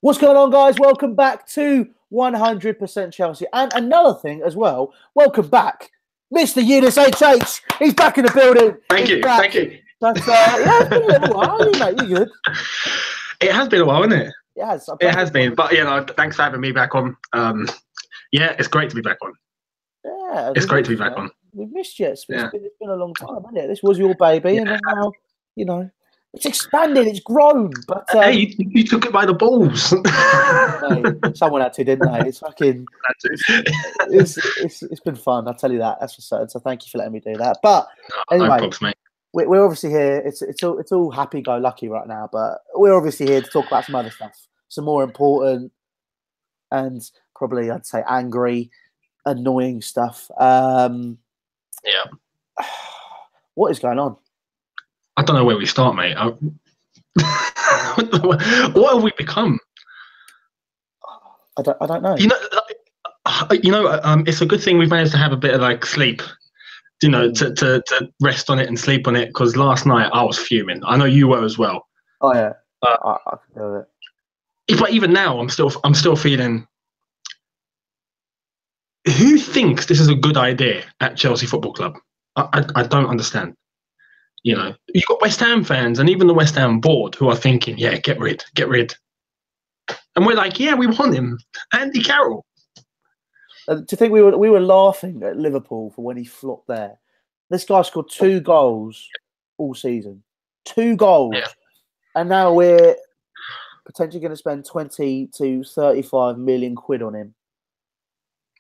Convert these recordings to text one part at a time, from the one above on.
What's going on, guys? Welcome back to 100% Chelsea. And another thing as well, welcome back, Mr. Youneshh HH. He's back in the building. Thank you. But, yeah, it's been a little while, mate. You good? It has been a while, isn't it? It has been. But, thanks for having me back on. It's great to be back on. Yeah. It's great to be back on. We've missed you. It's been a long time, hasn't it? This was your baby, and now, it's expanded, it's grown. But hey, you took it by the balls. Mate, someone had to, didn't they? It's fucking. It's been fun. I'll tell you that. That's for certain. So thank you for letting me do that. But anyway, no problems, mate. We're obviously here. It's all happy-go-lucky right now. But we're obviously here to talk about some other stuff, some more important and probably I'd say angry, annoying stuff. What is going on? I don't know where we start, mate. What have we become? I don't know. It's a good thing we've managed to have a bit of sleep. To rest on it and sleep on it. Because last night I was fuming. I know you were as well. Oh yeah, I can do it. But even now, I'm still feeling. Who thinks this is a good idea at Chelsea Football Club? I don't understand. You've got West Ham fans and even the West Ham board who are thinking, yeah, get rid. And we're like, yeah, we want him. Andy Carroll. To think we were laughing at Liverpool for when he flopped there. This guy scored 2 goals all season. 2 goals. Yeah. And now we're potentially going to spend 20 to 35 million quid on him.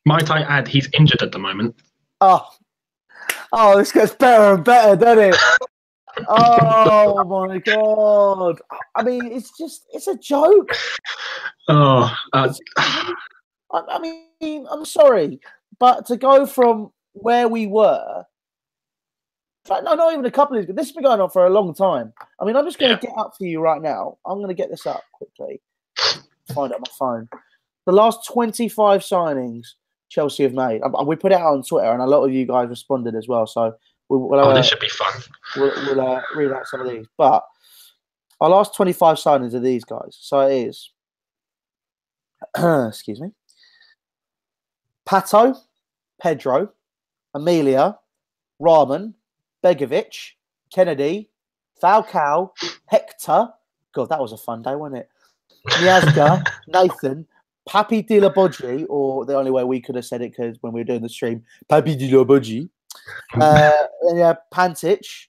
Might I add, he's injured at the moment. Oh, this gets better and better, doesn't it? Oh my God! I mean, it's a joke. I mean, I'm sorry, but to go from where we were, not even a couple of years ago. This has been going on for a long time. I mean, I'm just going to get up for you right now. I'm going to get this up quickly. Find it on my phone. The last 25 signings Chelsea have made. We put it out on Twitter, and a lot of you guys responded as well. So this should be fun. We'll read out some of these. But our last 25 signings are these guys. So it is, excuse me, Pato, Pedro, Amelia, Rahman, Begovic, Kennedy, Falcao, Hector. God, that was a fun day, wasn't it? Miazga, Nathan, Papi Di La Bodji, or the only way we could have said it because when we were doing the stream, Papi Di La Bodji. Pantic,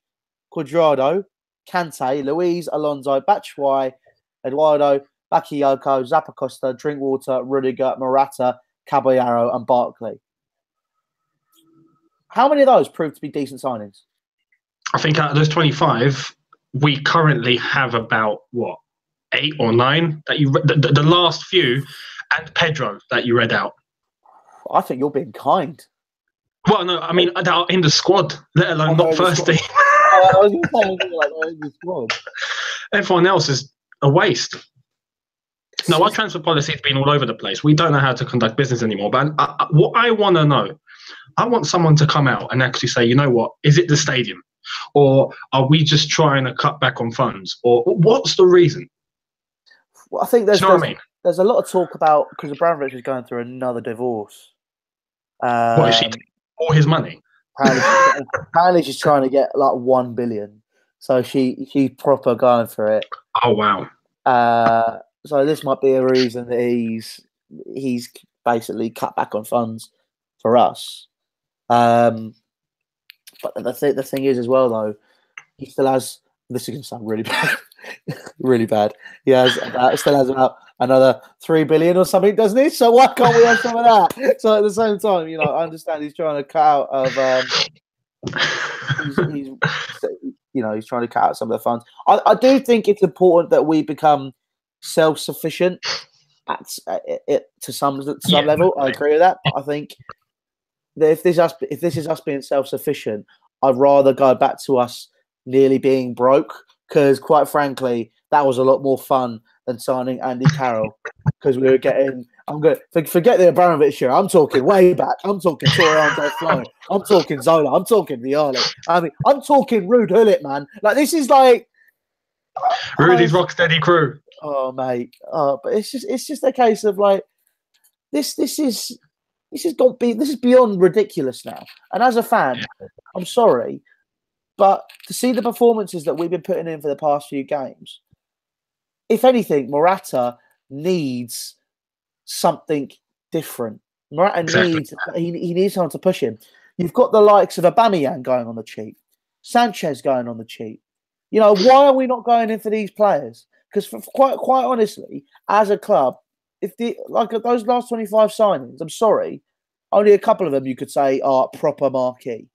Cuadrado, Conte, Luiz, Alonso, Batshuayi, Eduardo, Bakayoko, Zappacosta, Drinkwater, Rudiger, Morata, Caballero, and Barkley. How many of those proved to be decent signings? I think out of those 25, we currently have about 8 or 9 that you the last few, and Pedro that you read out. I think you're being kind. Well, no, I mean that are in the squad, let alone not first team. I was going to say in the squad. Everyone else is a waste. No, our transfer policy has been all over the place. We don't know how to conduct business anymore. But what I want to know, I want someone to come out and actually say, you know what, is it the stadium? Or are we just trying to cut back on funds? Or what's the reason? Well, I think there's a lot of talk about, because Abramovich is going through another divorce. What is she taking all his money? Apparently she's trying to get 1 billion. So she's proper going for it. Oh, wow. So this might be a reason that he's basically cut back on funds for us. But the thing is as well, though, he still has. This is going to sound really bad, really bad. He still has about another 3 billion or something, doesn't he? So why can't we have some of that? So at the same time, I understand he's trying to cut out of. He's trying to cut out some of the funds. I do think it's important that we become self-sufficient to some level. I agree with that. But I think that if this is us being self-sufficient, I'd rather go back to us nearly being broke, because quite frankly, that was a lot more fun than signing Andy Carroll, because we were getting. I'm good. Forget the Abramovich here. I'm talking way back. I'm talking Torrance Flo. I'm talking Zola. I'm talking Viali. I mean, I'm talking Rude Hullet, man. This is like Rudy's Rocksteady crew. Oh, mate. Oh, but it's just a case of like this is beyond ridiculous now. And as a fan, I'm sorry, but to see the performances that we've been putting in for the past few games, if anything, Morata needs something different. Morata needs someone to push him. You've got the likes of Aubameyang going on the cheap, Sanchez going on the cheap. You know, why are we not going in for these players? Because quite honestly, as a club, if those last 25 signings, I'm sorry, only a couple of them you could say are proper marquee.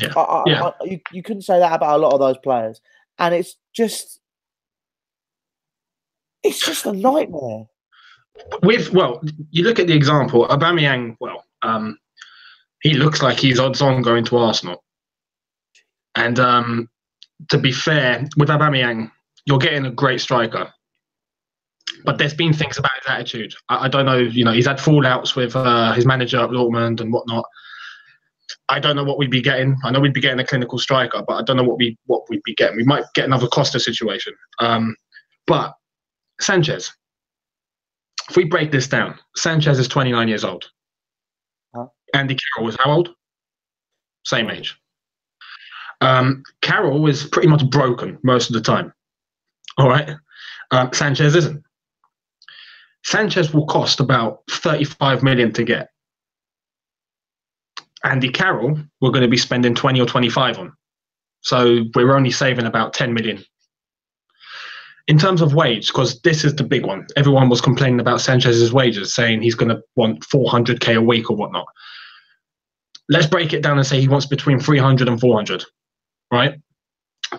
Yeah. You couldn't say that about a lot of those players, and it's just a nightmare. You look at the example, Aubameyang. He looks like he's odds on going to Arsenal, and to be fair, with Aubameyang, you're getting a great striker. But there's been things about his attitude. I don't know. You know, he's had fallouts with his manager at Dortmund and whatnot. I don't know what we'd be getting. I know we'd be getting a clinical striker, but I don't know what we'd be getting. We might get another Costa situation. But Sanchez, if we break this down, Sanchez is 29 years old. Huh? Andy Carroll is how old? Same age. Carroll is pretty much broken most of the time. All right. Sanchez isn't. Sanchez will cost about 35 million to get. Andy Carroll, we're going to be spending 20 or 25 on. So we're only saving about 10 million. In terms of wage, because this is the big one. Everyone was complaining about Sanchez's wages, saying he's going to want 400k a week or whatnot. Let's break it down and say he wants between 300 and 400, right?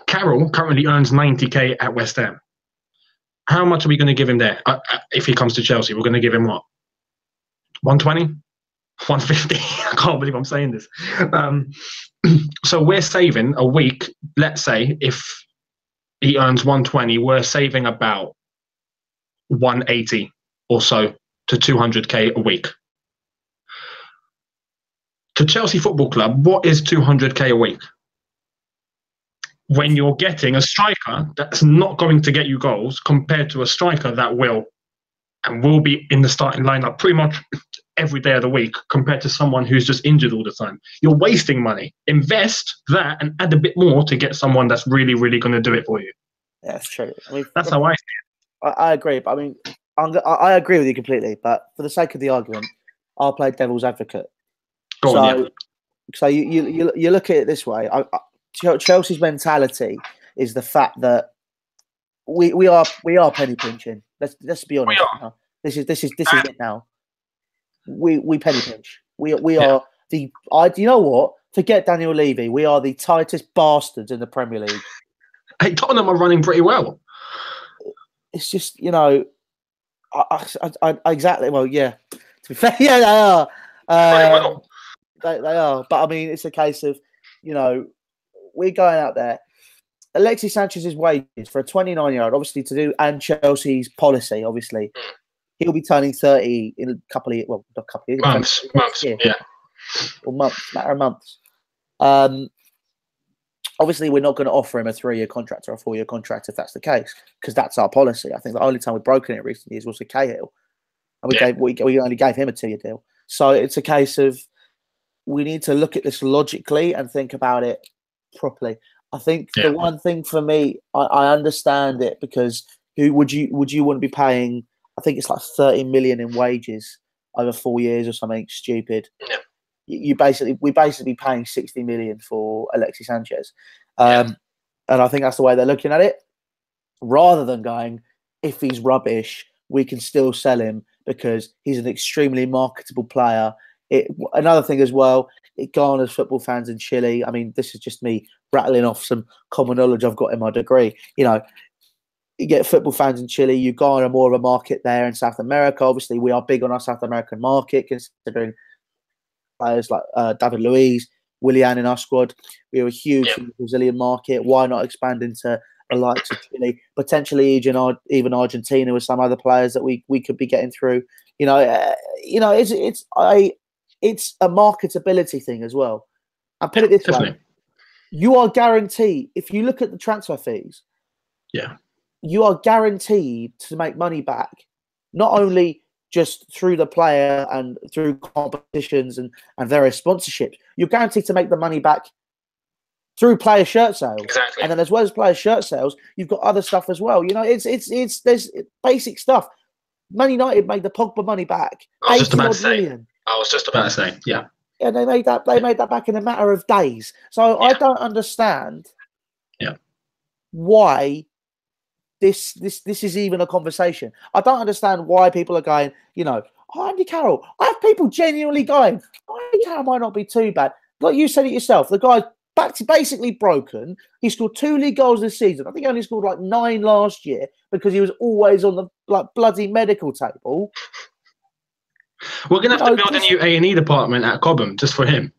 Carroll currently earns 90k at West Ham. How much are we going to give him there? If he comes to Chelsea, we're going to give him what? 120? 150? I can't believe I'm saying this. So we're saving a week. Let's say if he earns 120, we're saving about 180 or so to 200k a week. To Chelsea Football Club, what is 200k a week? When you're getting a striker that's not going to get you goals compared to a striker that will be in the starting lineup pretty much every day of the week compared to someone who's just injured all the time. You're wasting money. Invest that and add a bit more to get someone that's really, really going to do it for you. Yeah, that's true. I mean, that's how I see it. I agree, but I mean, I agree with you completely. But for the sake of the argument, I'll play devil's advocate. So you look at it this way. Chelsea's mentality is the fact that we are penny pinching. Let's be honest. This is it now. We penny pinch. We are the. Do you know what? Forget Daniel Levy. We are the tightest bastards in the Premier League. Hey, Tottenham are running pretty well. It's just, you know, I exactly. Well, yeah. To be fair, yeah, they are. Well. They are. But I mean, it's a case of, you know, we're going out there. Alexis Sanchez's wages for a 29-year-old, obviously to do, and Chelsea's policy, obviously, he'll be turning 30 in a couple of years. Well, not a couple of years. Months, yeah. Or months, matter of months. Obviously, we're not going to offer him a 3-year contract or a 4-year contract if that's the case, because that's our policy. I think the only time we've broken it recently is with Cahill, and we only gave him a 2-year deal. So it's a case of we need to look at this logically and think about it properly. I think the one thing for me, I understand it, because who would you want to be paying? I think it's like 30 million in wages over 4 years or something stupid. Yeah. We're basically paying 60 million for Alexis Sanchez, and I think that's the way they're looking at it. Rather than going, if he's rubbish, we can still sell him because he's an extremely marketable player. Another thing as well, it garners football fans in Chile. I mean, this is just me rattling off some common knowledge I've got in my degree. You know, you get football fans in Chile, you garner more of a market there in South America. Obviously, we are big on our South American market, considering players like David Luiz, Willian in our squad. We are a huge Brazilian market. Why not expand into the likes of Chile, potentially even Argentina with some other players that we could be getting through? It's a marketability thing as well. And put it this way, you are guaranteed, if you look at the transfer fees, you are guaranteed to make money back, not only just through the player and through competitions and various sponsorships. You're guaranteed to make the money back through player shirt sales. Exactly. And then as well as player shirt sales, you've got other stuff as well. You know, it's there's basic stuff. Man United made the Pogba money back. I was just about to 80 odd say. million. I was just about to say, yeah. Yeah, they made that back in a matter of days. So I don't understand why this is even a conversation. I don't understand why people are going, you know, oh, Andy Carroll. I have people genuinely going, oh, Andy Carroll might not be too bad. Like you said it yourself, the guy's back to basically broken. He scored 2 league goals this season. I think he only scored like 9 last year because he was always on the bloody medical table. We're gonna have to build a new A&E department at Cobham just for him.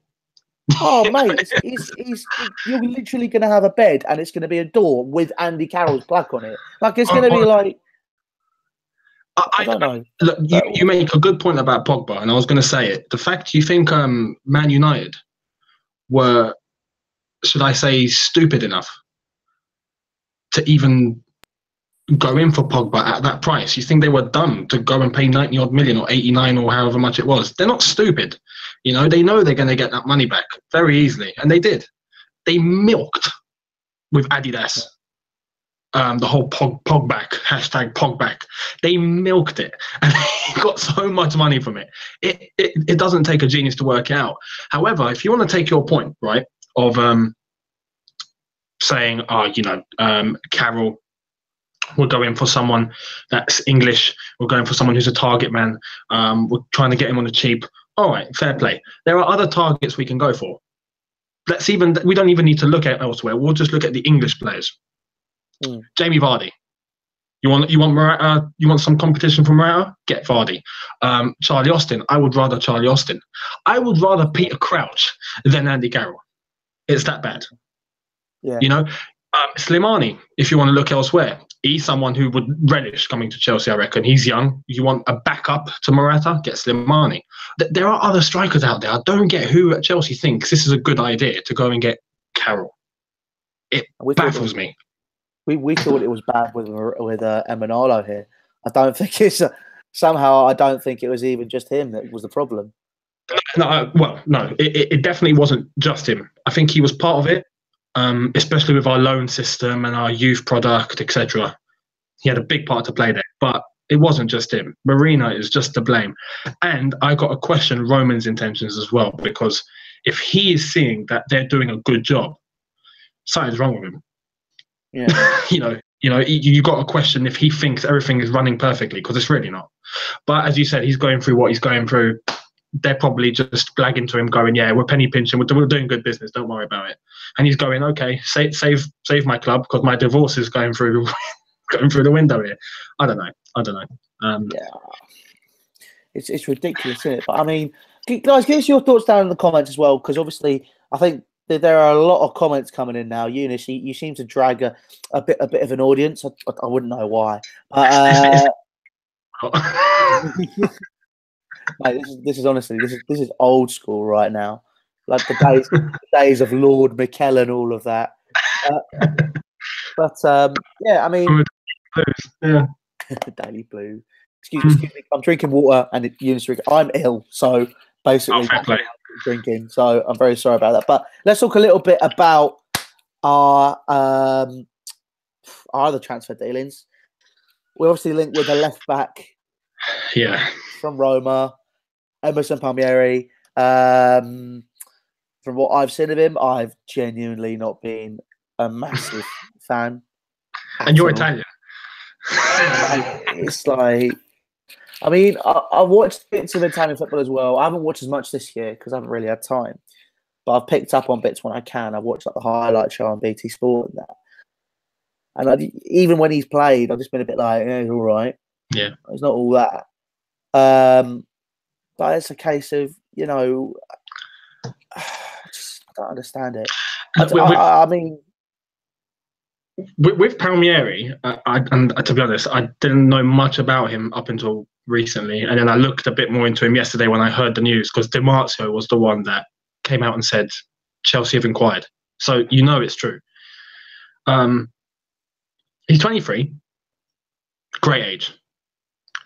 Oh, mate, you're literally going to have a bed and it's going to be a door with Andy Carroll's plaque on it. Like, it's going to be like... I don't know. Look, you make a good point about Pogba, and I was going to say it. The fact you think Man United were, should I say, stupid enough to even go in for Pogba at that price. You think they were dumb to go and pay 90 odd million or 89 or however much it was. They're not stupid. You know, they know they're going to get that money back very easily. And they did. They milked with Adidas the whole Pogback, hashtag Pogback. They milked it and they got so much money from it. It doesn't take a genius to work out. However, if you want to take your point, right, of saying, Carroll, we're going for someone that's English. We're going for someone who's a target man. We're trying to get him on the cheap. All right, fair play. There are other targets we can go for. We don't even need to look at elsewhere. We'll just look at the English players. Jamie Vardy. You want Morata? You want some competition from Morata? Get Vardy. Charlie Austin. I would rather Charlie Austin. I would rather Peter Crouch than Andy Carroll. It's that bad. Yeah. You know, Slimani, if you want to look elsewhere, he's someone who would relish coming to Chelsea, I reckon. He's young. You want a backup to Morata? Get Slimani. There are other strikers out there. I don't get who at Chelsea thinks this is a good idea to go and get Carroll. It baffles me. We thought it was bad with Emanalo here. I don't think it's somehow. I don't think it was even just him that was the problem. No, it definitely wasn't just him. I think he was part of it, especially with our loan system and our youth product, etc. He had a big part to play there, but it wasn't just him. Marino is just to blame. And I got to question Roman's intentions as well, because if he is seeing that they're doing a good job, something's wrong with him. Yeah. you got to question if he thinks everything is running perfectly, because it's really not. But as you said, he's going through what he's going through. They're probably just blagging to him, going, "Yeah, we're penny pinching. We're doing good business. Don't worry about it." And he's going, "Okay, save my club because my divorce is going through the window here." I don't know. Yeah, it's ridiculous, isn't it? But I mean, guys, give us your thoughts down in the comments as well, because obviously I think there are a lot of comments coming in now. Youneshh, you seem to drag a bit of an audience. I wouldn't know why. Mate, this is honestly this is old school right now. Like the days of Lord Mikel and all of that. Yeah, I mean, yeah. Daily Blue. Excuse me. I'm drinking water and Youneshh drinking. I'm ill, so basically drinking. So I'm very sorry about that. But let's talk a little bit about our other transfer dealings. We're obviously linked with a left back. Yeah. From Roma, Emerson Palmieri. From what I've seen of him, I've genuinely not been a massive fan. And you're Italian. It's like, I mean, I've watched bits of Italian football as well. I haven't watched as much this year because I haven't really had time. But I've picked up on bits when I can. I've watched like the highlight show on BT Sport and that. And even when he's played, I've just been a bit like, he's all right. Yeah. It's not all that. But it's a case of, I don't understand it. I mean, with Palmieri, and to be honest, I didn't know much about him up until recently, and then I looked a bit more into him yesterday when I heard the news, because Di Marzio was the one that came out and said Chelsea have inquired, so it's true. He's 23. Great age.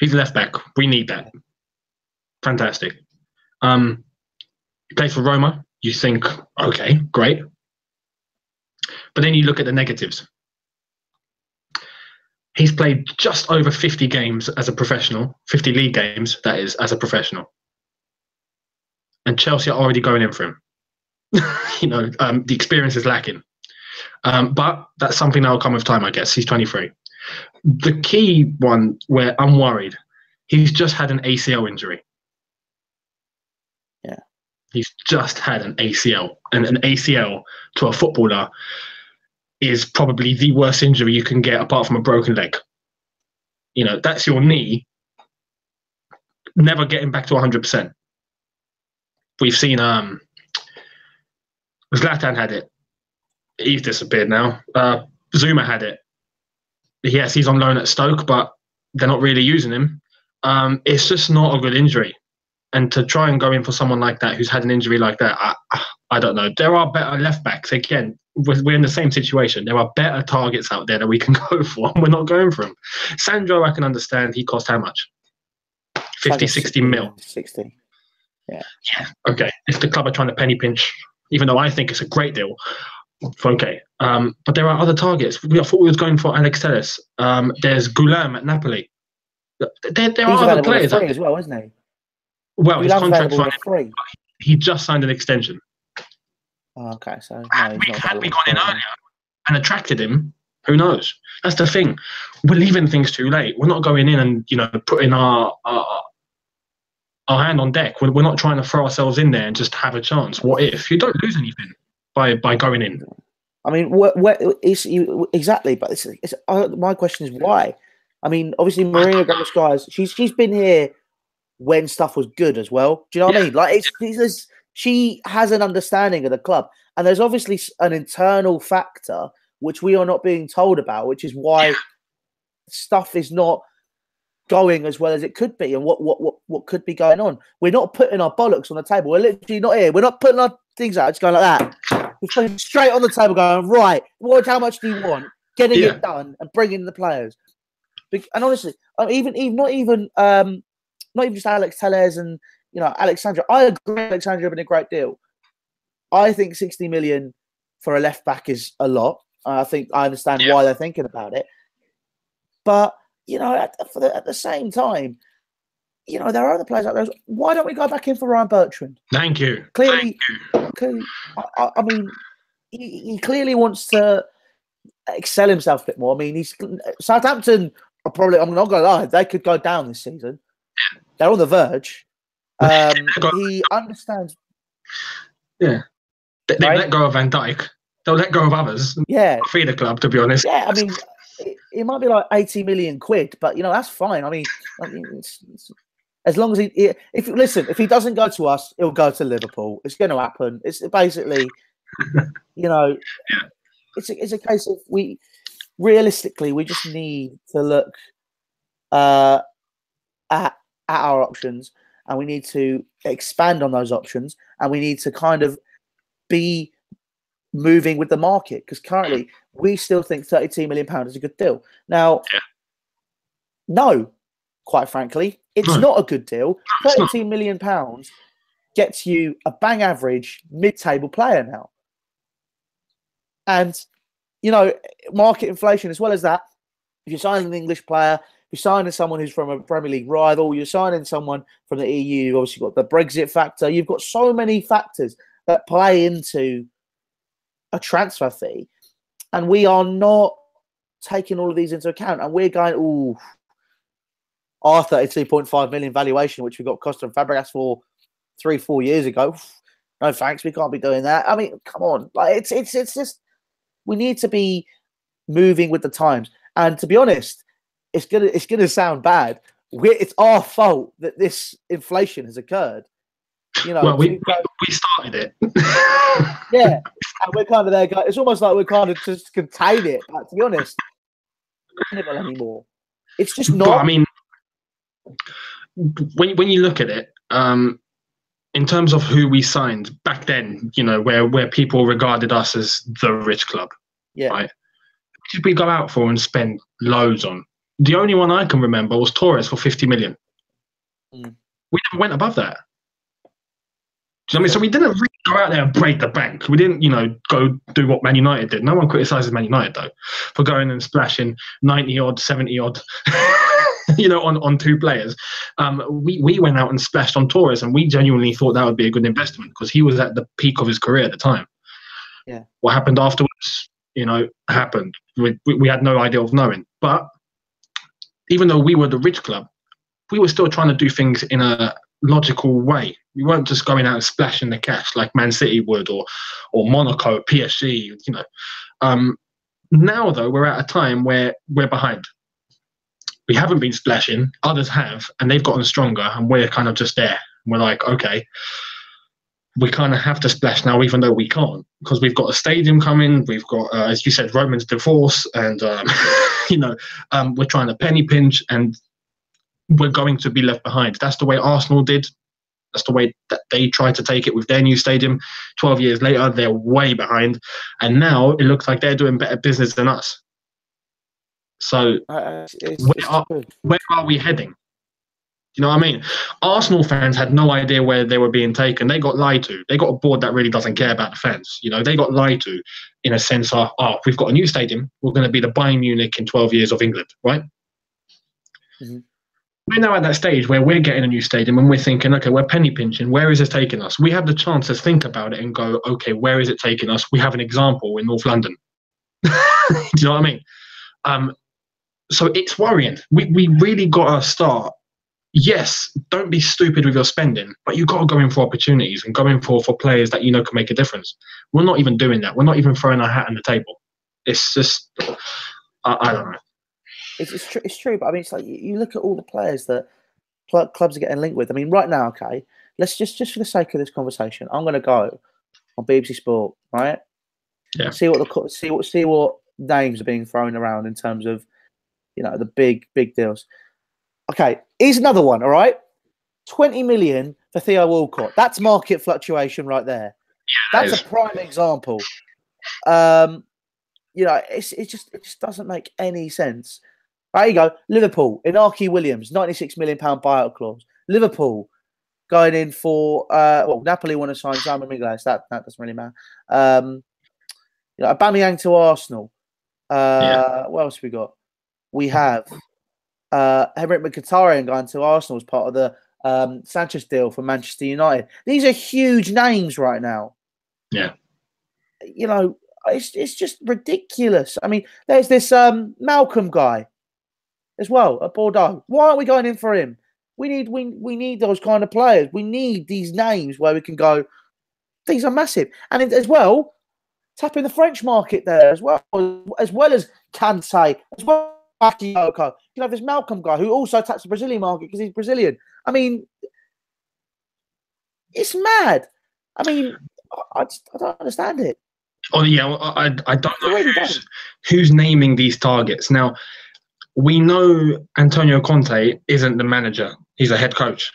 He's a left back. We need that. Fantastic. He plays for Roma. You think, okay, great. But then you look at the negatives. He's played just over 50 games as a professional, 50 league games, that is, as a professional. And Chelsea are already going in for him. The experience is lacking. But that's something that will come with time, I guess. He's 23. The key one where I'm worried, he's just had an ACL injury. Yeah. He's just had an ACL. And an ACL to a footballer is probably the worst injury you can get apart from a broken leg. That's your knee never getting back to 100%. We've seen Zlatan had it. He's disappeared now. Zuma had it. Yes, he's on loan at Stoke, but they're not really using him. It's just not a good injury. And to try and go in for someone like that who's had an injury like that, I don't know. There are better left backs. Again, we're in the same situation. There are better targets out there that we can go for, and we're not going for them. Sandro, I can understand. He cost how much? 50, 60 mil. 60. Yeah. Yeah. Okay. If the club are trying to penny pinch, even though I think it's a great deal, okay. But there are other targets. I thought we was going for Alex Telles. There's Goulam at Napoli. There are other players as well, isn't he? Well, his contract's running. Free. He just signed an extension. Oh, okay, so had we gone in earlier and attracted him, who knows? That's the thing. We're leaving things too late. We're not going in and putting our hand on deck. We're not trying to throw ourselves in there and just have a chance. What if you don't lose anything by going in? I mean, exactly. But my question is why. I mean, obviously, Marina Gramoskaya, she's been here when stuff was good as well. Do you know what I mean? Like, she has an understanding of the club, and there's obviously an internal factor which we are not being told about, which is why stuff is not going as well as it could be, and what could be going on. We're not putting our bollocks on the table. We're literally not here. We're not putting our things out. It's going like that. We're putting straight on the table, going right. How much do you want? Getting it done and bringing the players. And honestly, not even just Alex Telles and Alexandra. I agree, Alexandra been a great deal. I think 60 million for a left back is a lot. I think I understand why they're thinking about it, but at the same time, there are other players out there. Why don't we go back in for Ryan Bertrand? Thank you. Clearly, I mean, he clearly wants to excel himself a bit more. I mean, Southampton are probably. I'm not going to lie, they could go down this season. They're on the verge. He understands. Yeah, they let go of Van Dijk. They'll let go of others. Yeah, feed the club, to be honest. Yeah, I mean, it might be like 80 million quid, but that's fine. I mean, it's, as long as if he doesn't go to us, he'll go to Liverpool. It's going to happen. It's basically, it's a case of realistically we just need to look at our options, and we need to expand on those options, and we need to kind of be moving with the market, because currently we still think £32 million is a good deal. Now, no, quite frankly, it's not a good deal. £32 million gets you a bang average mid-table player now. And, market inflation as well as that, if you're signing an English player, you're signing someone who's from a Premier League rival, you're signing someone from the EU, you've obviously got the Brexit factor, you've got so many factors that play into a transfer fee, and we are not taking all of these into account, and we're going, our 32.5 million valuation, which we got Costa and Fabregas for 3-4 years ago. No thanks, we can't be doing that. I mean, come on, like it's just we need to be moving with the times. And to be honest, it's gonna sound bad. It's our fault that this inflation has occurred. Well, we started it. Yeah, and we're kind of there. It's almost like we're kind of just contain it. But to be honest, not anymore. It's just not. But, I mean, when you look at it, in terms of who we signed back then, where people regarded us as the rich club, right? Who did we go out for and spend loads on? The only one I can remember was Torres for 50 million. Mm. We never went above that. Do you know what I mean? So we didn't really go out there and break the bank. We didn't, go do what Man United did. No one criticises Man United, though, for going and splashing 90-odd, 70-odd, on two players. We went out and splashed on Torres, and we genuinely thought that would be a good investment because he was at the peak of his career at the time. Yeah. What happened afterwards, happened. We had no idea of knowing. But even though we were the rich club, we were still trying to do things in a logical way. We weren't just going out and splashing the cash like Man City would or Monaco, PSG, Now, though, we're at a time where we're behind. We haven't been splashing, others have, and they've gotten stronger, and we're kind of just there. We're like, okay, we kind of have to splash now, even though we can't, because we've got a stadium coming. We've got, as you said, Roman's divorce, and, we're trying to penny pinch, and we're going to be left behind. That's the way Arsenal did. That's the way that they tried to take it with their new stadium. 12 years later, they're way behind. And now it looks like they're doing better business than us. So where are we heading? You know what I mean? Arsenal fans had no idea where they were being taken. They got lied to. They got a board that really doesn't care about the fans. They got lied to in a sense of, we've got a new stadium. We're going to be the Bayern Munich in 12 years of England, right? Mm-hmm. We're now at that stage where we're getting a new stadium and we're thinking, okay, we're penny pinching. Where is it taking us? We have the chance to think about it and go, okay, where is it taking us? We have an example in North London. Do you know what I mean? So it's worrying. We really got to start. Yes, don't be stupid with your spending, but you've got to go in for opportunities and go in for players that can make a difference. We're not even doing that. We're not even throwing our hat on the table. It's just, I don't know. It's true, but I mean, it's like you look at all the players that clubs are getting linked with. I mean, right now, okay, let's just for the sake of this conversation, I'm going to go on BBC Sport, right? Yeah. See what names are being thrown around in terms of, the big deals. Okay, here's another one. All right, 20 million for Theo Walcott. That's market fluctuation right there. Yeah, that's a prime example. It just doesn't make any sense. There you go. Liverpool, Inaki Williams, £96 million buyout clause. Liverpool going in for Napoli want to sign Simon Mignolet. That doesn't really matter. Aubameyang to Arsenal. What else have we got? We have Henrik Mkhitaryan going to Arsenal as part of the Sanchez deal for Manchester United. These are huge names right now. Yeah. It's just ridiculous. I mean, there's this Malcolm guy as well at Bordeaux. Why aren't we going in for him? We need those kind of players. We need these names where we can go, these are massive. And as well, tapping the French market there as well as Conte, as well as Bakayoko. You have this Malcolm guy who also taps the Brazilian market because he's Brazilian. I mean, it's mad. I mean, I don't understand it. Oh yeah, I don't know who's naming these targets. Now, we know Antonio Conte isn't the manager; he's a head coach.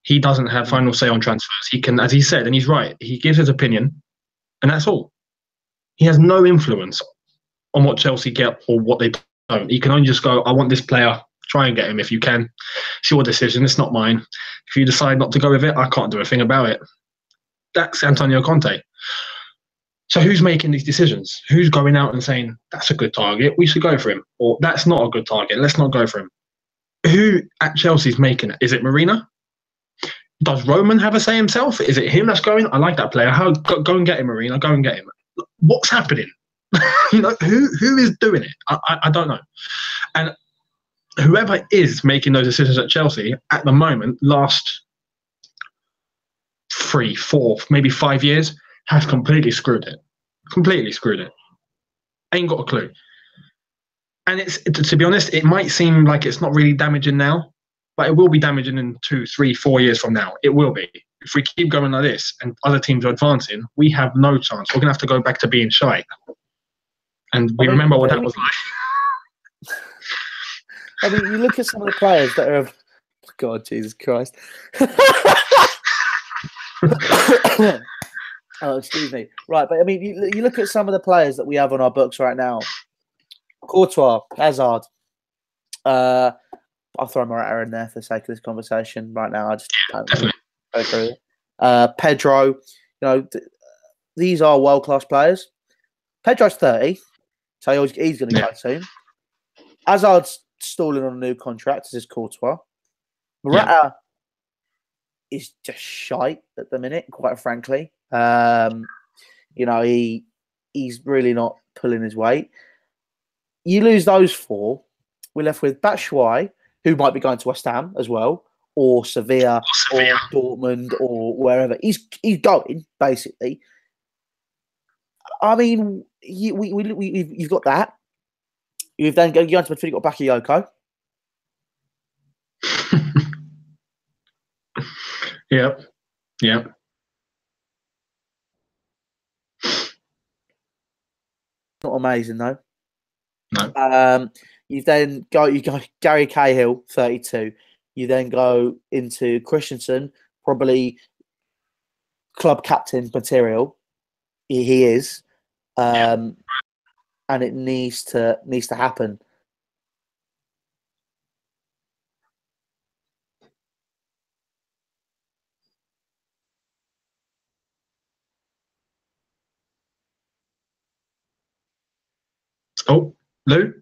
He doesn't have final say on transfers. He can, as he said, and he's right. He gives his opinion, and that's all. He has no influence on what Chelsea get or what they don't. He can only just go, "I want this player. Try and get him if you can. It's your decision. It's not mine. If you decide not to go with it, I can't do a thing about it." That's Antonio Conte. So who's making these decisions? Who's going out and saying, that's a good target, we should go for him? Or that's not a good target, let's not go for him? Who at Chelsea is making it? Is it Marina? Does Roman have a say himself? Is it him that's going, I like that player, go and get him, Marina, go and get him. What's happening? Who is doing it? I don't know. And whoever is making those decisions at Chelsea at the moment, last 3, 4, maybe 5 years, has completely screwed it. Completely screwed it. Ain't got a clue. And it's, to be honest, it might seem like it's not really damaging now, but it will be damaging in 2, 3, 4 years from now. It will be. If we keep going like this and other teams are advancing, we have no chance. We're going to have to go back to being shy. And we remember what that was like. I mean, you look at some of the players that are... God, Jesus Christ. Oh, excuse me. Right, but I mean, you look at some of the players that we have on our books right now. Courtois, Hazard, I'll throw Morata in there for the sake of this conversation right now. I just don't Definitely. agree with it. Pedro, these are world-class players. Pedro's 30, so he's going to go soon. Hazard's stalling on a new contract, as is Courtois. Morata is just shite at the minute, quite frankly. He's really not pulling his weight. You lose those four, we're left with Batshuayi, who might be going to West Ham as well, or Sevilla, or Dortmund, or wherever. He's going, basically. I mean, you've got that. You've then gone to midfield, you've got Bakayoko. Yep. Not amazing though. No. You go Gary Cahill, 32. You then go into Christensen, probably club captain material. He is. And it needs to happen. Oh, Lou?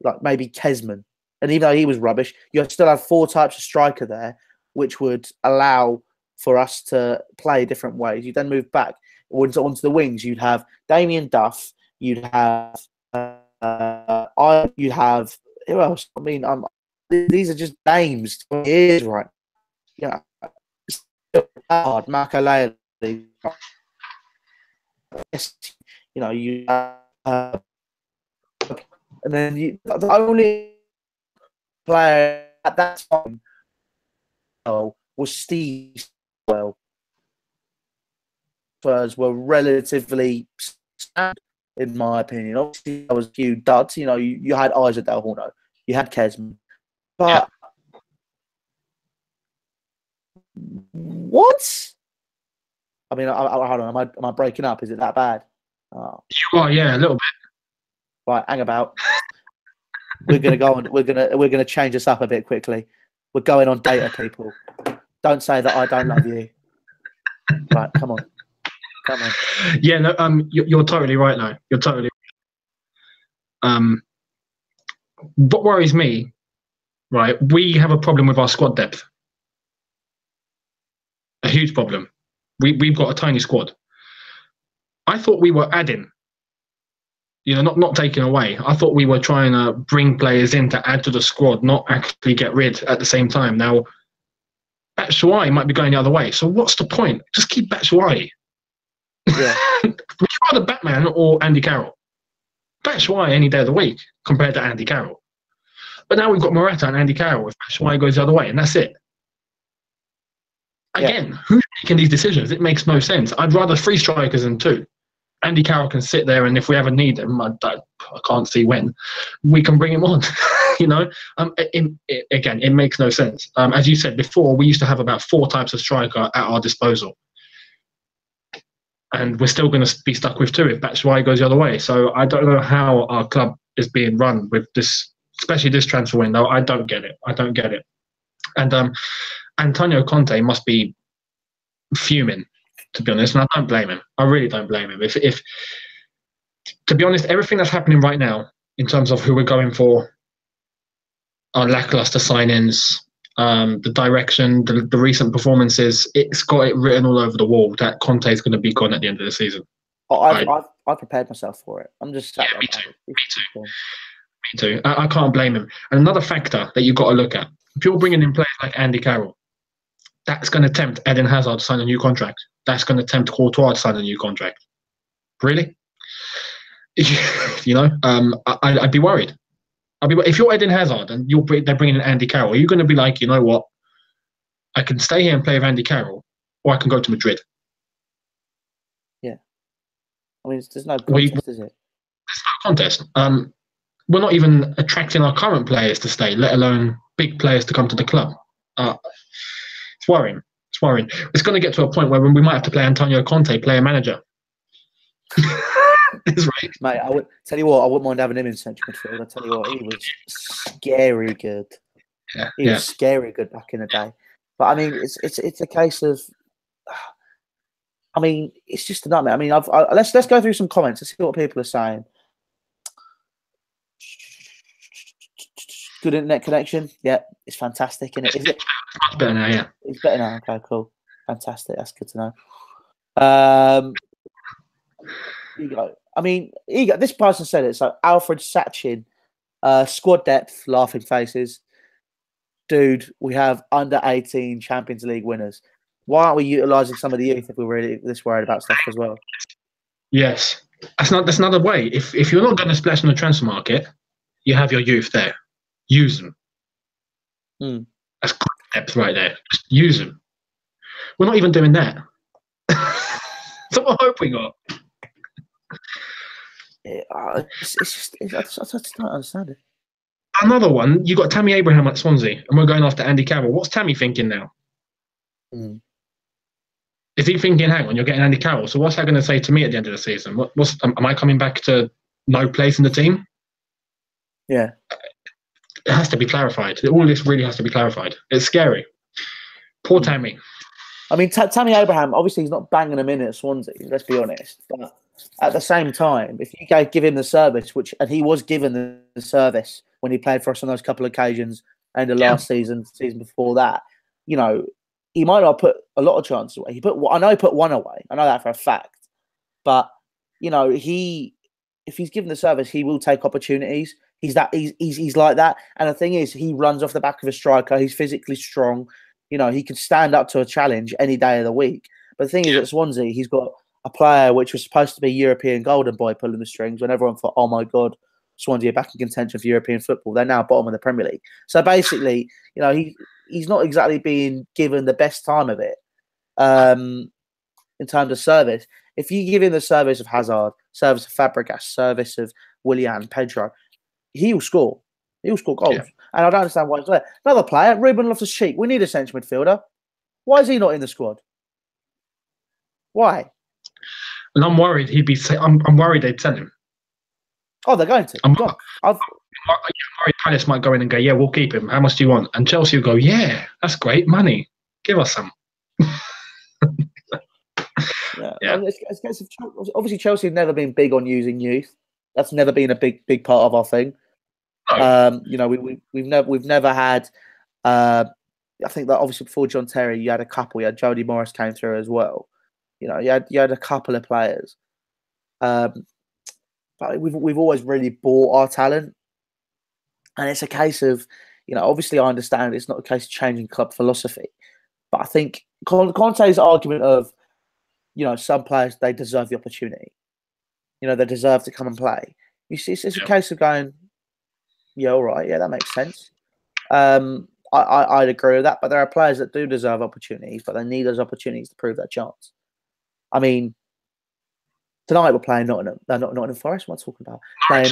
Like maybe Kesman. And even though he was rubbish, you still have four types of striker there, which would allow for us to play different ways. You then move back onto the wings. You'd have Damien Duff. You'd have you'd have who else? I mean, these are just names. It is right. Yeah, hard. Marco Leali. You and then the only player at that time was Steve. Well, Spurs were relatively standard, in my opinion. Obviously, there was a few duds. You had Isaac Del Horno, you had Kesman, but what? I mean, hold on. Am I breaking up? Is it that bad? You are, yeah, a little bit. Right, hang about. We're gonna go on. We're gonna change this up a bit quickly. We're going on data, people. Don't say that I don't love you. Right, come on. Yeah, no, you're totally right now. You're totally right. What worries me, right? We have a problem with our squad depth. A huge problem. We've got a tiny squad. I thought we were adding. Not taking away. I thought we were trying to bring players in to add to the squad, not actually get rid at the same time. Now, Batshuayi might be going the other way. So what's the point? Just keep Batshuayi. Yeah. Would you rather Batman or Andy Carroll? Batshuayi any day of the week compared to Andy Carroll. But now we've got Morata and Andy Carroll if Batshuayi goes the other way, and that's it. Again, who's making these decisions? It makes no sense. I'd rather 3 strikers than 2. Andy Carroll can sit there, and if we ever need him, I can't see when, we can bring him on. Again, it makes no sense. As you said before, we used to have about 4 types of striker at our disposal. And we're still going to be stuck with 2 if Batshuayi goes the other way. So I don't know how our club is being run with this, especially this transfer window. I don't get it. And Antonio Conte must be fuming, to be honest, and I don't blame him. I really don't blame him. If to be honest, everything that's happening right now in terms of who we're going for, our lackluster signings, the direction, the recent performances, it's got it written all over the wall that Conte is going to be gone at the end of the season. I prepared myself for it. I'm just sat me too. I can't blame him. And another factor that you've got to look at, if you're bringing in players like Andy Carroll, that's going to tempt Eden Hazard to sign a new contract. That's going to tempt Courtois to sign a new contract. Really? I'd be worried. If you're Eden Hazard and they're bringing in Andy Carroll, are you going to be like, you know what? I can stay here and play with Andy Carroll, or I can go to Madrid. Yeah. I mean, there's no contest, is it? There's no contest. We're not even attracting our current players to stay, let alone big players to come to the club. It's worrying. It's going to get to a point where we might have to play Antonio Conte, player manager. That's right. Mate, I would tell you what, I wouldn't mind having him in central midfield. I tell you what, he was scary good. Yeah, He was scary good back in the day. But I mean, it's a case of, I mean, it's just a nightmare. I mean, let's go through some comments and see what people are saying. Good internet connection. Yeah, it's fantastic, isn't it? Is it? Much better now, yeah. It's better now. Okay, cool. Fantastic. That's good to know. Here you go. I mean, this person said it. So Alfred Sachin, squad depth, laughing faces. Dude, we have under 18 Champions League winners. Why aren't we utilising some of the youth if we're really this worried about stuff as well? Yes, that's another way. If you're not going to splash on the transfer market, you have your youth there. Use them. That's good depth right there. Just use them. We're not even doing that. So what hope we got? It's just I just don't understand it. Another one, you got Tammy Abraham at Swansea, and we're going after Andy Carroll. What's Tammy thinking now? Is he thinking, hang on, you're getting Andy Carroll, so what's that going to say to me at the end of the season? Am I coming back to no place in the team? Yeah. It has to be clarified. All this really has to be clarified. It's scary. Poor Tammy. I mean, Tammy Abraham, obviously he's not banging them in at Swansea, let's be honest. But at the same time, if you give him the service, and he was given the service when he played for us on those couple of occasions, and the last season before that, you know, he might not put a lot of chances away. I know he put one away. I know that for a fact. But, you know, if he's given the service, he will take opportunities. He's like that. And the thing is, he runs off the back of a striker. He's physically strong. You know, he could stand up to a challenge any day of the week. But the thing is, at Swansea, he's got a player which was supposed to be European golden boy pulling the strings when everyone thought, oh my God, Swansea are back in contention for European football. They're now bottom of the Premier League. So basically, you know, he's not exactly being given the best time of it in terms of service. If you give him the service of Hazard, service of Fabregas, service of Willian, Pedro, he will score. He will score goals. Yeah. And I don't understand why he's there. Another player, Ruben Loftus-Cheek. We need a central midfielder. Why is he not in the squad? Why? And I'm worried I'm worried they'd sell him. Oh, they're going to. I'm worried Palace might go in and go, yeah, we'll keep him. How much do you want? And Chelsea will go, yeah, that's great money. Give us some. Yeah. Obviously, Chelsea have never been big on using youth. That's never been a big part of our thing. No. You know, we've never had. I think that obviously before John Terry, you had a couple. You had Jody Morris came through as well. You know, you had a couple of players. But we've always really bought our talent, and it's a case of, you know, obviously I understand it's not a case of changing club philosophy, but I think Conte's argument of, you know, some players, they deserve the opportunity. You know, they deserve to come and play. You see, it's a case of going, yeah, all right, yeah, that makes sense. I'd agree with that, but there are players that do deserve opportunities, but they need those opportunities to prove their chance. I mean, tonight we're playing Nottingham. No, not Nottingham Forest. What am I talking about? Playing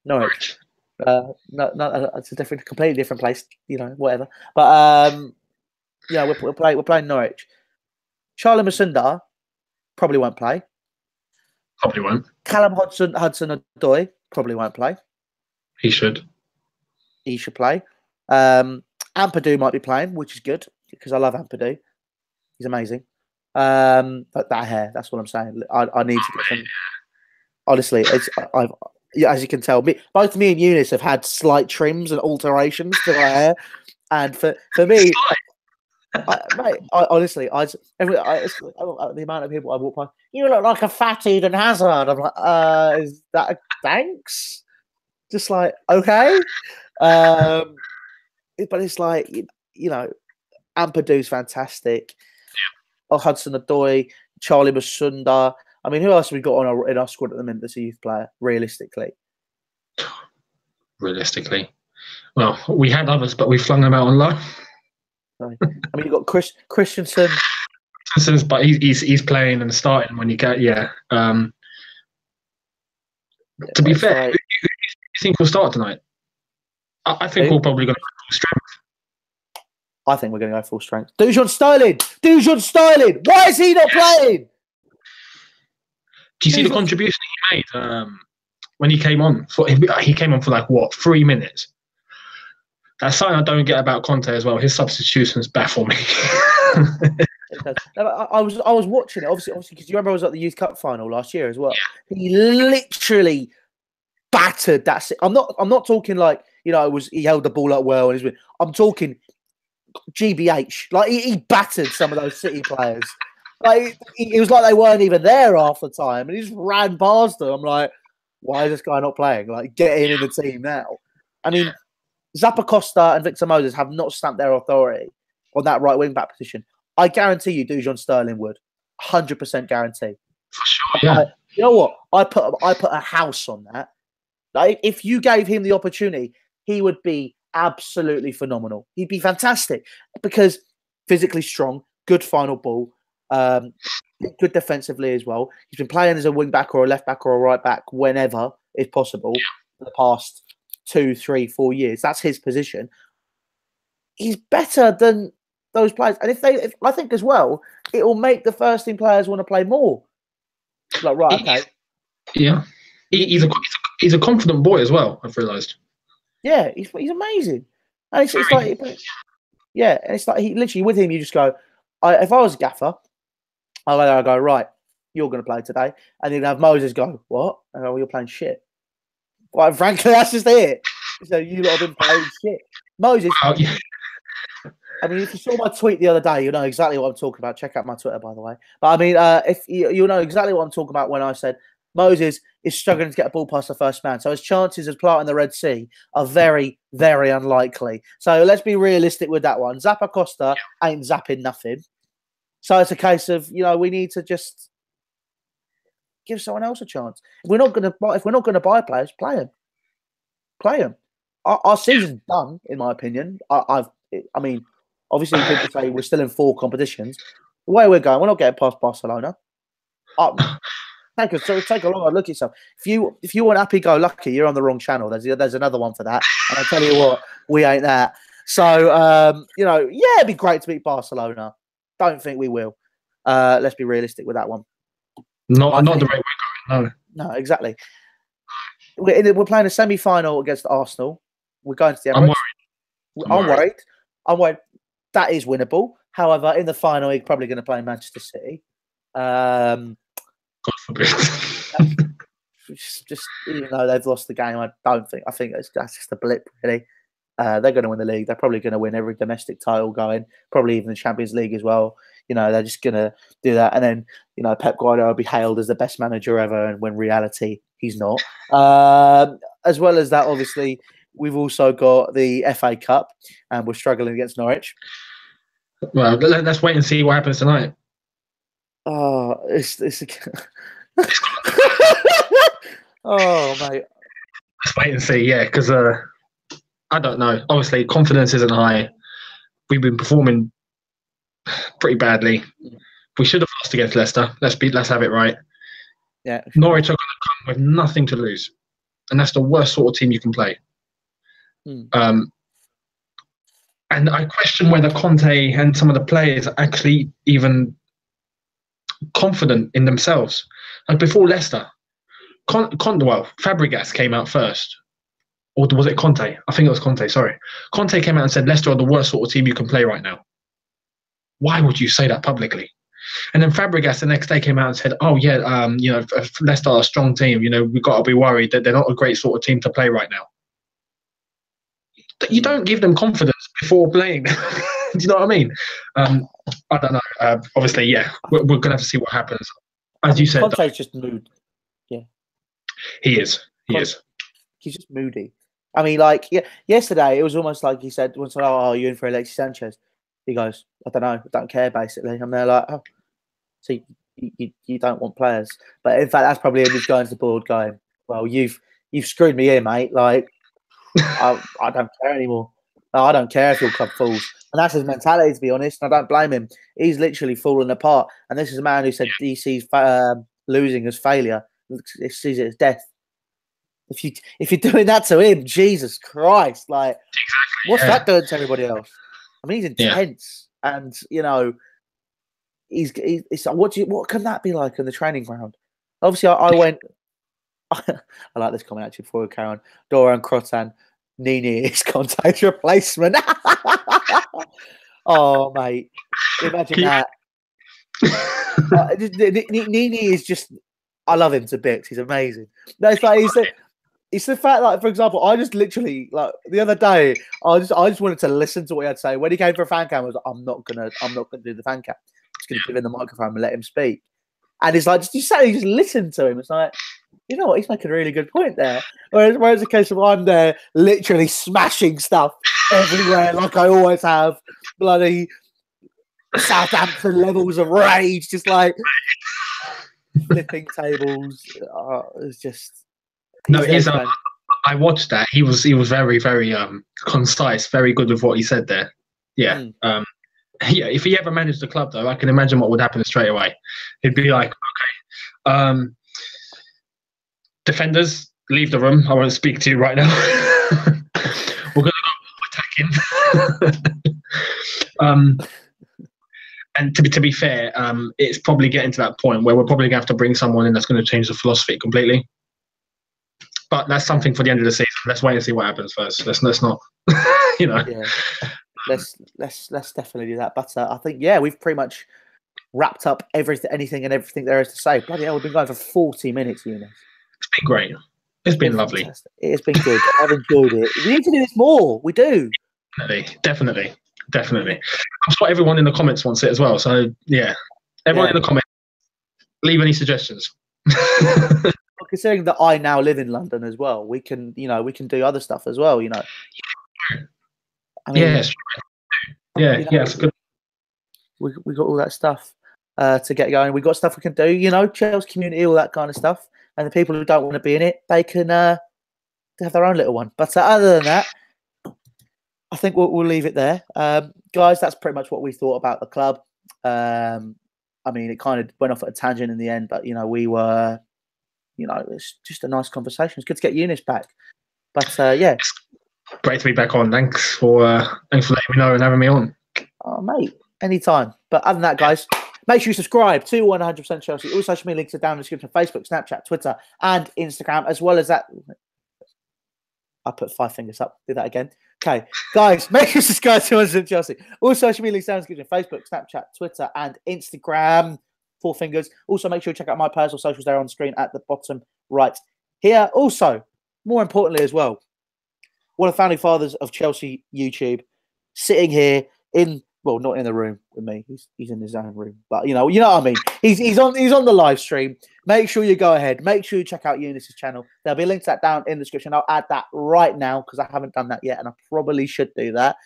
Norwich. No, it's a completely different place. You know, whatever. But yeah, we're playing Norwich. Charlie Masunda probably won't play. Probably won't. Callum Hudson-Odoi probably won't play. He should. He should play. Ampadu might be playing, which is good because I love Ampadu. He's amazing. But that hair, that's what I'm saying. I need to get some. Honestly, as you can tell, both me and Youneshh have had slight trims and alterations to my hair, and for me, honestly, the amount of people I walk by, you look like a fat Eden Hazard. I'm like, is that a thanks? Just like, okay, but it's like, you know, Ampadu's fantastic. Oh, Hudson-Odoi, Charlie Masunda. I mean, who else have we got in our squad at the minute that's a youth player, realistically? Realistically? Well, we had others, but we flung them out on loan. I mean, you've got Christensen. But he's playing and starting when you get, To be fair, who do you think will start tonight? I think we're probably going to go full strength. I think we're going to go full strength. Dujon Sterling! Why is he not playing? Do you see the contribution he made when he came on? He came on for like what, 3 minutes? That's something I don't get about Conte as well. His substitutions baffle me. I was watching it obviously because you remember I was at the Youth Cup final last year as well. He literally battered that. I'm not talking like, you know, he held the ball up well and I'm talking GBH. Like he battered some of those City players. Like it was like they weren't even there half the time, and he just ran past them. I'm like, why is this guy not playing? Like, get him in the team now. I mean, Zappacosta and Victor Moses have not stamped their authority on that right wing back position. I guarantee you, Dujon Sterling would, 100% guarantee. For sure, yeah. You know what? I put a house on that. Like, if you gave him the opportunity, he would be absolutely phenomenal. He'd be fantastic because physically strong, good final ball, good defensively as well. He's been playing as a wing back or a left back or a right back whenever is possible for the past 2, 3, 4 years. That's his position. He's better than those players, and if I think as well, it will make the first team players want to play more. Like, right, okay, yeah, he's a confident boy as well. I've realised. Yeah, he's amazing, and it's like, yeah, and it's like he literally with him. You just go, if I was a gaffer, I'll go, right, you're going to play today, and then have Moses go, what? And I go, well, you're playing shit. Well, frankly, that's just it. So you lot have been playing shit, Moses. I mean, if you saw my tweet the other day, you know exactly what I'm talking about. Check out my Twitter, by the way. But I mean, if you know exactly what I'm talking about when I said Moses is struggling to get a ball past the first man. So his chances of planting the Red Sea are very, very unlikely. So let's be realistic with that one. Zappacosta ain't zapping nothing. So it's a case of, you know, we need to just give someone else a chance. If we're not going to buy players, play them. Our season's done, in my opinion. I mean, obviously people say we're still in 4 competitions. The way we're going, we're not getting past Barcelona. Take a long look at yourself. If you want happy-go-lucky, you're on the wrong channel. There's another one for that. And I tell you what, we ain't that. So you know, yeah, it'd be great to beat Barcelona. Don't think we will. Let's be realistic with that one. Not the right way going. No, exactly. We're playing a semi-final against Arsenal. We're going to the Emirates. I'm worried. That is winnable. However, in the final, he's probably going to play Manchester City. God forbid. just even though they've lost the game, I think that's just a blip, really. They're going to win the league. They're probably going to win every domestic title going, probably even the Champions League as well. You know, they're just going to do that. And then, you know, Pep Guardiola will be hailed as the best manager ever, and when reality, he's not. As well as that, obviously, we've also got the FA Cup, and we're struggling against Norwich. Well, let's wait and see what happens tonight. Oh, it's oh, mate. Let's wait and see, yeah, because I don't know. Obviously, confidence isn't high. We've been performing pretty badly. We should have lost against Leicester. Let's have it right. Yeah. Norwich are going to come with nothing to lose, and that's the worst sort of team you can play. And I question whether Conte and some of the players are actually even confident in themselves. Like before Leicester, Fabregas came out first. Or was it Conte? I think it was Conte, sorry. Conte came out and said Leicester are the worst sort of team you can play right now. Why would you say that publicly? And then Fabregas the next day came out and said, oh, yeah, you know, Leicester are a strong team. You know, we've got to be worried that they're not a great sort of team to play right now. You don't give them confidence before playing. Do you know what I mean? I don't know. Obviously, yeah, we're going to have to see what happens. As you said, Conte's just moody. Yeah, he is. He's just moody. I mean, like, yeah, yesterday it was almost like he said, "Once, oh, you're in for Alexis Sanchez." He goes, "I don't know, I don't care." Basically, and they're like, "Oh, so you don't want players?" But in fact, that's probably him just going to the board, going, "Well, you've screwed me here, mate. Like, I don't care anymore. No, I don't care if your club falls." And that's his mentality, to be honest. And I don't blame him. He's literally falling apart. And this is a man who said he sees losing as failure. He sees it as death. If you're doing that to him, Jesus Christ, like, what's that doing to everybody else? I mean, he's intense, and you know, he's what can that be like in the training ground? obviously I went. I like this comment actually before we carry on. Doran Crotan, Nini is Conte's replacement. Oh, mate. Imagine that. Nini is just, I love him to bits. He's amazing. No, it's like, it's the fact, like, for example, I just literally, like, the other day, I just wanted to listen to what he had to say. When he came for a fan cam, I was like, I'm not gonna do the fan cam. I'm just gonna give him the microphone and let him speak. And it's like, just listen to him. It's like, you know what? He's making a really good point there. Whereas the case of I'm there literally smashing stuff everywhere, like I always have. Bloody Southampton levels of rage, just like flipping tables. It's just. No, it is. I watched that. He was very, very concise, very good with what he said there. Yeah. Yeah. If he ever managed the club, though, I can imagine what would happen straight away. He'd be like, okay. Defenders, leave the room. I won't speak to you right now. We're going to go attacking. And to be fair, it's probably getting to that point where we're probably going to have to bring someone in that's going to change the philosophy completely. But that's something for the end of the season. Let's wait and see what happens first. Let's not, you know. Yeah. Let's definitely do that. But I think we've pretty much wrapped up anything there is to say. Bloody hell, we've been going for 40 minutes, Youneshh. It's been great. It's been lovely. Fantastic. It has been good. I've enjoyed it. We need to do this more. We do. Definitely. I'm sure everyone in the comments wants it as well. So yeah, everyone in the comments, leave any suggestions. Considering that I now live in London as well, we can do other stuff as well. You know. I mean, it's good. We got all that stuff to get going. We got stuff we can do. You know, Chelsea community, all that kind of stuff. And the people who don't want to be in it, they can have their own little one. But other than that, I think we'll leave it there. Guys, that's pretty much what we thought about the club. I mean, it kind of went off at a tangent in the end, but, we were, it's just a nice conversation. It's good to get Youneshh back. But, It's great to be back on. Thanks for letting me know and having me on. Oh, mate, anytime. But other than that, guys, make sure you subscribe to 100% Chelsea. All social media links are down in the description. Facebook, Snapchat, Twitter, and Instagram, as well as that. I put 5 fingers up. Do that again. Okay, guys, make sure you subscribe to 100% Chelsea. All social media links down in the description. Facebook, Snapchat, Twitter, and Instagram. 4 fingers. Also, make sure you check out my personal socials there on the screen at the bottom right here. Also, more importantly as well, one of the founding fathers of Chelsea YouTube, sitting here not in the room with me. He's in his own room, but you know what I mean. He's on the live stream. Make sure you go ahead. Make sure you check out Younesh's channel. There'll be a link to that down in the description. I'll add that right now because I haven't done that yet, and I probably should do that.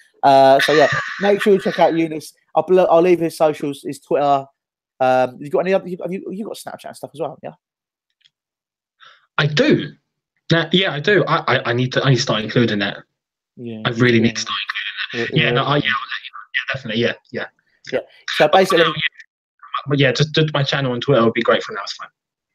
So yeah, make sure you check out Youneshh. I'll leave his socials, his Twitter. You got any other? Have you got Snapchat and stuff as well? Yeah, I do. I do. I need to start including that. Yeah, I really need to start including that. I'll let you know. Yeah, definitely. Yeah. So basically, just my channel on Twitter would be great for now. It's fine.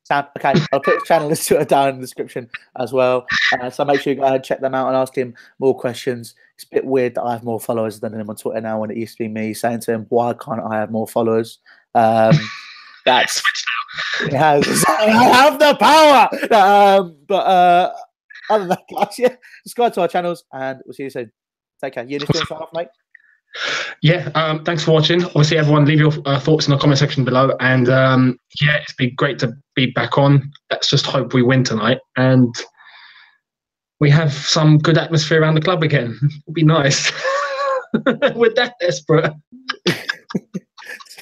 Sam, okay, I'll put his channel and Twitter down in the description as well. So make sure you go ahead and check them out and ask him more questions. It's a bit weird that I have more followers than him on Twitter now when it used to be me saying to him, why can't I have more followers? That's it has. I have the power. But other than that, guys, subscribe to our channels and we'll see you soon. Take care. Youneshh, do you want to sign off, mate? Yeah, thanks for watching. Obviously, everyone, leave your thoughts in the comment section below. And it's been great to be back on. Let's just hope we win tonight and we have some good atmosphere around the club again. It'll be nice. We're that desperate.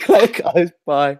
Guys, bye.